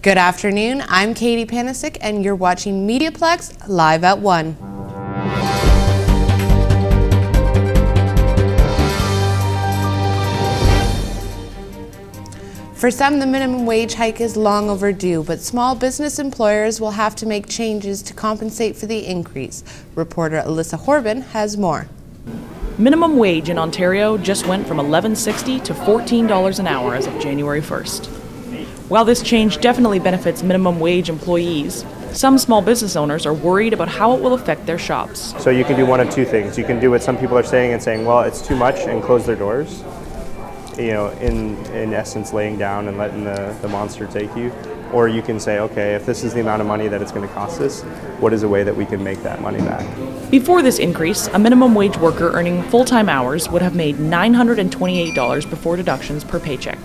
Good afternoon, I'm Kati Panasiuk and you're watching MediaPlex live at 1. For some, the minimum wage hike is long overdue, but small business employers will have to make changes to compensate for the increase. Reporter Alyssa Horban has more. Minimum wage in Ontario just went from $11.60 to $14 an hour as of January 1st. While this change definitely benefits minimum wage employees, some small business owners are worried about how it will affect their shops. So you can do one of two things. You can do what some people are saying and saying, well, it's too much, and close their doors. You know, in essence, laying down and letting the monster take you. Or you can say, okay, if this is the amount of money that it's going to cost us, what is a way that we can make that money back? Before this increase, a minimum wage worker earning full-time hours would have made $928 before deductions per paycheck.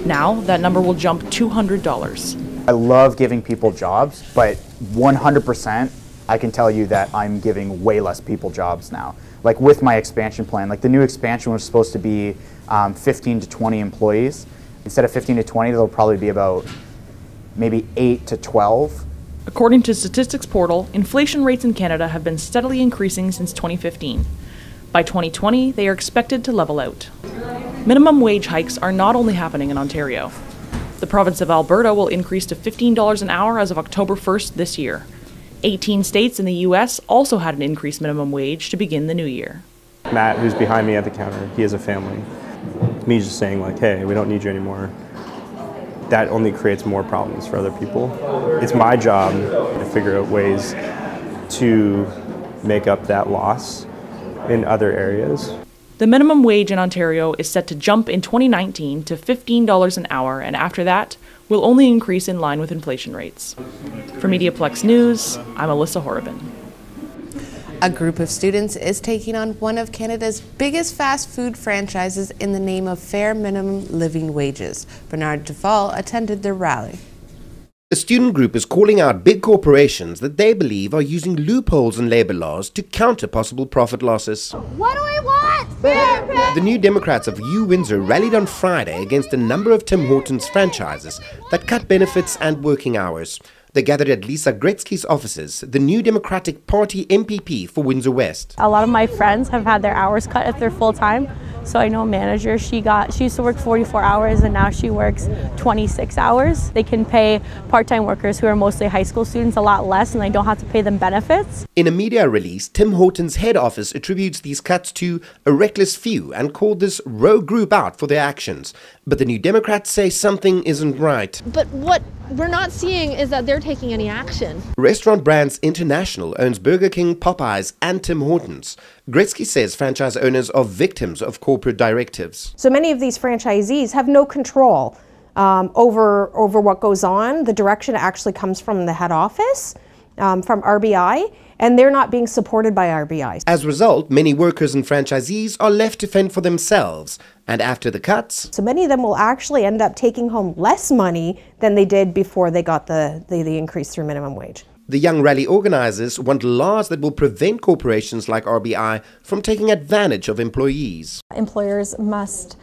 Now, that number will jump $200. I love giving people jobs, but 100% I can tell you that I'm giving way less people jobs now. Like with my expansion plan, like the new expansion was supposed to be 15 to 20 employees. Instead of 15 to 20, there'll probably be about maybe 8 to 12. According to Statistics Portal, inflation rates in Canada have been steadily increasing since 2015. By 2020, they are expected to level out. Minimum wage hikes are not only happening in Ontario. The province of Alberta will increase to $15 an hour as of October 1st this year. 18 states in the U.S. also had an increased minimum wage to begin the new year. Matt, who's behind me at the counter, he has a family. Me just saying like, hey, we don't need you anymore, that only creates more problems for other people. It's my job to figure out ways to make up that loss in other areas. The minimum wage in Ontario is set to jump in 2019 to $15 an hour, and after that, will only increase in line with inflation rates. For MediaPlex News, I'm Alyssa Horban. A group of students is taking on one of Canada's biggest fast food franchises in the name of fair minimum living wages. Bernard Duval attended their rally. A student group is calling out big corporations that they believe are using loopholes in labour laws to counter possible profit losses. What do we want? Fair pay! The New Democrats of U Windsor rallied on Friday against a number of Tim Hortons franchises that cut benefits and working hours. They gathered at Lisa Gretzky's offices, the New Democratic Party MPP for Windsor West. A lot of my friends have had their hours cut if they're full-time. So I know a manager, she used to work 44 hours and now she works 26 hours. They can pay part-time workers who are mostly high school students a lot less and they don't have to pay them benefits. In a media release, Tim Hortons' head office attributes these cuts to a reckless few and called this rogue group out for their actions. But the New Democrats say something isn't right. But what we're not seeing is that they're taking any action. Restaurant Brands International owns Burger King, Popeyes and Tim Hortons. Gretzky says franchise owners are victims of corporate directives. So many of these franchisees have no control over what goes on. The direction actually comes from the head office, from RBI, and they're not being supported by RBI. As a result, many workers and franchisees are left to fend for themselves. And after the cuts, so many of them will actually end up taking home less money than they did before they got the increase through minimum wage. The young rally organizers want laws that will prevent corporations like RBI from taking advantage of employees. Employers must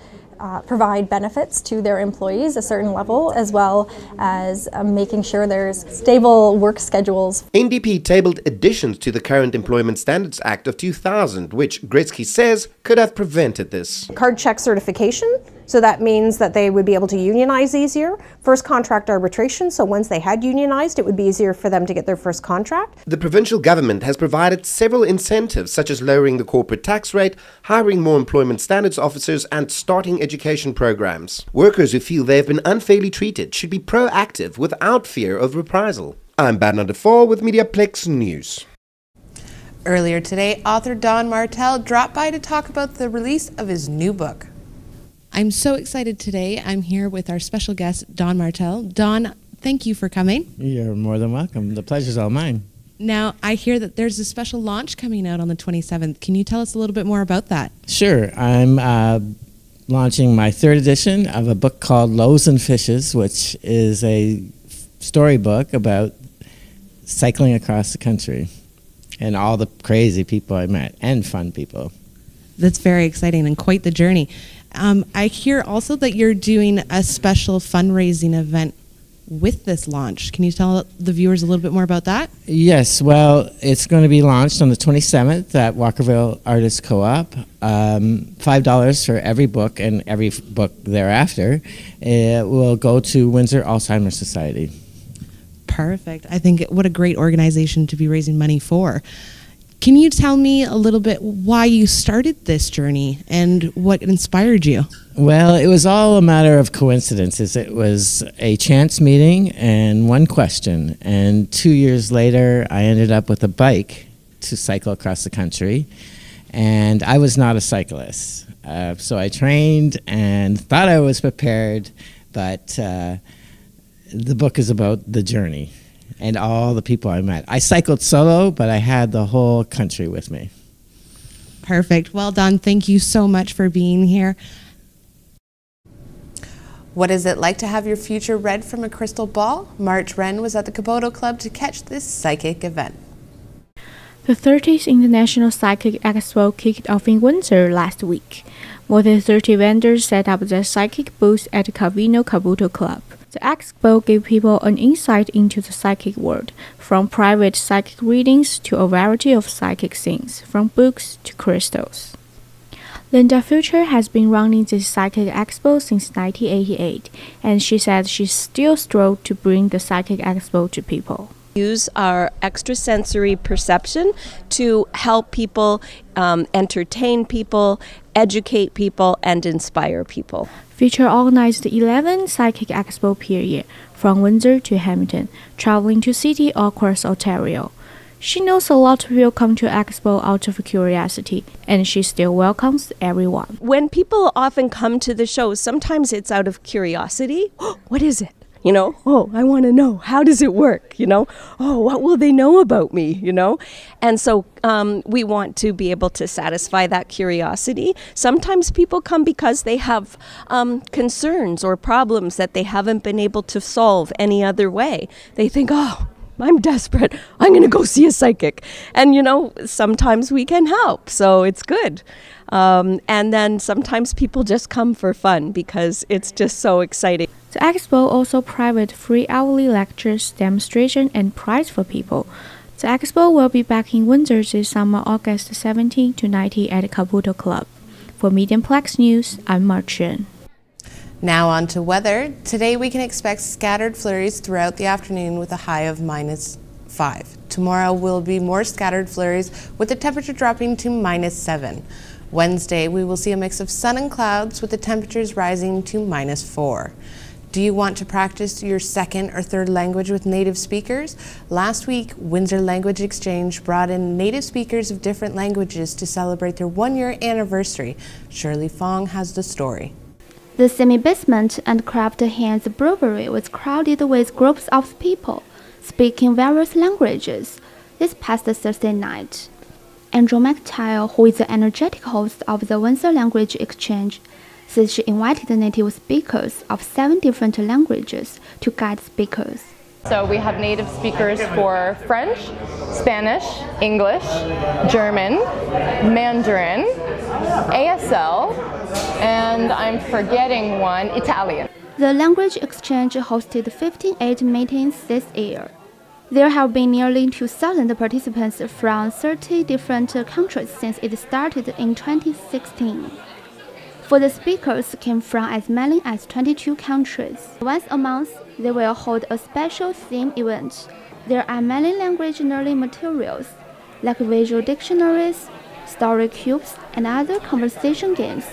provide benefits to their employees a certain level, as well as making sure there's stable work schedules. NDP tabled additions to the current Employment Standards Act of 2000, which Gretzky says could have prevented this. Card check certification, so that means that they would be able to unionize easier. First contract arbitration, so once they had unionized, it would be easier for them to get their first contract. The provincial government has provided several incentives, such as lowering the corporate tax rate, hiring more employment standards officers, and starting education programs. Workers who feel they have been unfairly treated should be proactive without fear of reprisal. I'm Bernard Duval with MediaPlex News. Earlier today, author Don Martel dropped by to talk about the release of his new book. I'm so excited today. I'm here with our special guest, Don Martel. Don, thank you for coming. You're more than welcome. The pleasure's all mine. Now, I hear that there's a special launch coming out on the 27th. Can you tell us a little bit more about that? Sure. I'm launching my third edition of a book called Loaves and Fishes, which is a storybook about cycling across the country and all the crazy people I met and fun people. That's very exciting and quite the journey. I hear also that you're doing a special fundraising event with this launch. Can you tell the viewers a little bit more about that? Yes, well, it's going to be launched on the 27th at Walkerville Artists Co-op. $5 for every book, and every book thereafter it will go to Windsor Alzheimer's Society. Perfect. I think what a great organization to be raising money for. Can you tell me a little bit why you started this journey and what inspired you? Well, it was all a matter of coincidences. It was a chance meeting and one question. And 2 years later, I ended up with a bike to cycle across the country. And I was not a cyclist. So I trained and thought I was prepared, but the book is about the journey and all the people I met. I cycled solo, but I had the whole country with me. Perfect. Well done. Thank you so much for being here. What is it like to have your future read from a crystal ball? Wren was at the Capoto Club to catch this psychic event. The 30th International Psychic Expo kicked off in Windsor last week. More than 30 vendors set up their psychic booths at the Capoto Club. The expo gave people an insight into the psychic world, from private psychic readings to a variety of psychic things, from books to crystals. Linda Future has been running this psychic expo since 1988, and she said she's still thrilled to bring the psychic expo to people. Use our extrasensory perception to help people, entertain people, educate people, and inspire people. Future organized 11 Psychic Expo per year, from Windsor to Hamilton, traveling to cities all across Ontario. She knows a lot of people come to Expo out of curiosity, and she still welcomes everyone. When people often come to the show, sometimes it's out of curiosity. Oh, what is it? You know, oh, I want to know, how does it work? You know, oh, what will they know about me? You know, and so we want to be able to satisfy that curiosity. Sometimes people come because they have concerns or problems that they haven't been able to solve any other way. They think, oh, I'm desperate, I'm going to go see a psychic. And, you know, sometimes we can help, so it's good. And then sometimes people just come for fun because it's just so exciting. The expo also provides free hourly lectures, demonstration, and prize for people. The expo will be back in Windsor this summer, August 17 to 19 at the Capoto Club. For MediaPlex News, I'm Martel. Now on to weather. Today we can expect scattered flurries throughout the afternoon with a high of -5. Tomorrow will be more scattered flurries with the temperature dropping to -7. Wednesday we will see a mix of sun and clouds with the temperatures rising to -4. Do you want to practice your second or third language with native speakers? Last week, Windsor Language Exchange brought in native speakers of different languages to celebrate their one-year anniversary. Shirley Fong has the story. The semi-basement and craft hands brewery was crowded with groups of people speaking various languages this past Thursday night. Andrew McTile, who is the energetic host of the Windsor Language Exchange, says she invited native speakers of 7 different languages to guide speakers. So we have native speakers for French, Spanish, English, German, Mandarin, ASL, and I'm forgetting one, Italian. The language exchange hosted 58 meetings this year. There have been nearly 2,000 participants from 30 different countries since it started in 2016. For the speakers came from as many as 22 countries. Once a month, they will hold a special theme event. There are many language learning materials, like visual dictionaries, story cubes, and other conversation games.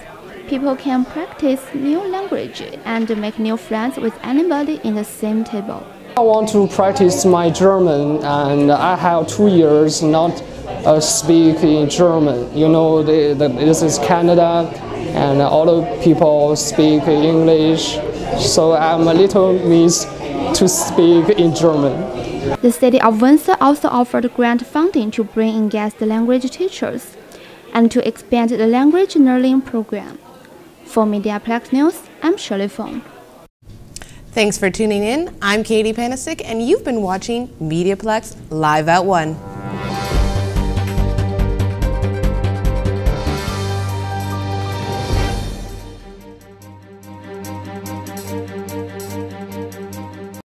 People can practice new language and make new friends with anybody in the same table. I want to practice my German, and I have 2 years not speak in German. You know, this is Canada, and all the people speak English, so I'm a little miss to speak in German. The city of Windsor also offered grant funding to bring in guest language teachers and to expand the language learning program. For MediaPlex News, I'm Shirley Fong. Thanks for tuning in. I'm Kati Panasiuk, and you've been watching MediaPlex Live at 1.